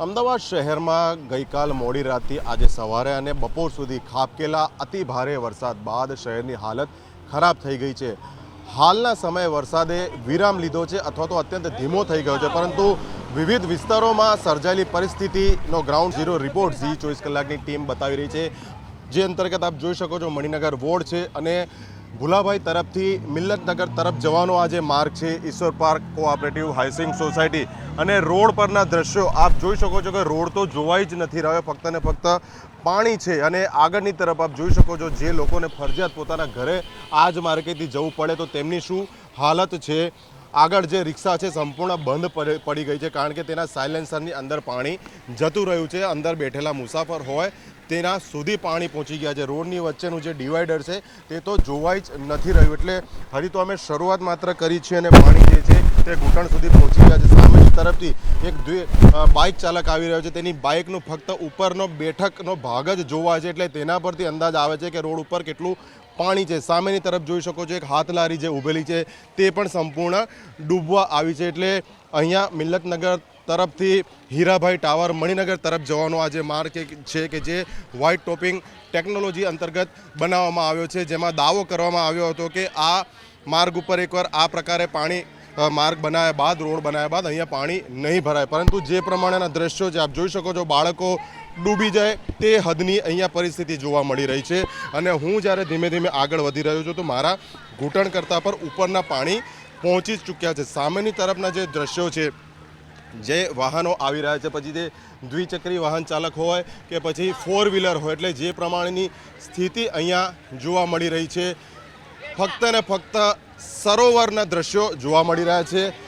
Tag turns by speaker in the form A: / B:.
A: અમદાવાદ શહેરમાં ગઈકાલ મોડી રાતથી આજે સવારે અને બપોર સુધી ખાબકેલા અતિ ભારે વરસાદ બાદ શહેરની હાલત ખરાબ થઈ ગઈ છે। હાલના સમયે વરસાદે વિરામ લીધો છે અથવા તો અત્યંત ધીમો થઈ ગયો છે, પરંતુ વિવિધ વિસ્તારોમાં સર્જાયેલી પરિસ્થિતિનો ગ્રાઉન્ડ ઝીરો રિપોર્ટ ઝી 24 કલાકની ટીમ બતાવી રહી છે। જે અંતર્ગત આપ જોઈ શકો છો મણિનગર વોર્ડ છે અને ભુલાભાઈ તરફથી મિલ્લતનગર તરફ જવાનો આ જે માર્ગ છે, ઈશ્વર પાર્ક કોઓપરેટિવ હાઉસિંગ સોસાયટી અને રોડ પરના દ્રશ્યો આપ જોઈ શકો છો કે રોડ તો જોવાઈ જ નથી રહ્યો, ફક્ત ને ફક્ત પાણી છે। અને આગળની તરફ આપ જોઈ શકો છો જે લોકોને ફરજિયાત પોતાના ઘરે આ જ માર્કેટથી જવું પડે તો તેમની શું હાલત છે। આગળ જે રિક્ષા છે સંપૂર્ણ બંધ પડી ગઈ છે, કારણ કે તેના સાયલેન્સરની અંદર પાણી જતું રહ્યું છે। અંદર બેઠેલા મુસાફર હોય તેના સુધી પાણી પહોંચી ગયા છે। રોડની વચ્ચેનું જે ડિવાઈડર છે તે તો જોવાઈ જ નથી રહ્યું। એટલે હજી તો અમે શરૂઆત માત્ર કરી છે અને પાણી જે છે તે ઘૂંટણ સુધી પહોંચી ગયા છે। સામેની તરફથી એક બાઇક ચાલક આવી રહ્યો છે, તેની બાઇકનું ફક્ત ઉપરનો બેઠકનો ભાગ જ જોવાય છે, એટલે તેના પરથી અંદાજ આવે છે કે રોડ ઉપર કેટલું પાણી છે। સામેની તરફ જોઈ શકો છો એક હાથ લારી જે ઊભેલી છે તે પણ સંપૂર્ણ ડૂબવા આવી છે। એટલે અહીંયા મિલ્લતનગર તરફથી હીરાભાઈ ટાવર મણિનગર તરફ જવાનો આ જે માર્ગ છે કે જે વ્હાઇટ ટોપિંગ ટેકનોલોજી અંતર્ગત બનાવવામાં આવ્યો છે, જેમાં દાવો કરવામાં આવ્યો હતો કે આ માર્ગ ઉપર એકવાર આ પ્રકારે પાણી માર્ગ બનાવ્યા બાદ રોડ બનાવ્યા બાદ અહીંયા પાણી નહીં ભરાય, પરંતુ જે પ્રમાણેના દ્રશ્યો છે આપ જોઈ શકો છો બાળકો ડૂબી જાય તે હદની અહીંયા પરિસ્થિતિ જોવા મળી રહી છે। અને હું જ્યારે ધીમે ધીમે આગળ વધી રહ્યો છું તો મારા ઘૂંટણ કરતાં પર ઉપરના પાણી પહોંચી જ ચૂક્યા છે। સામેની તરફના જે દ્રશ્યો છે, જે વાહનો આવી રહ્યા છે, પછી તે દ્વિચક્રી વાહન ચાલક હોય કે પછી ફોર વ્હીલર હોય, એટલે જે પ્રમાણેની સ્થિતિ અહીંયા જોવા મળી રહી છે, ફક્ત ને ફક્ત સરોવરના દ્રશ્યો જોવા મળી રહ્યા છે।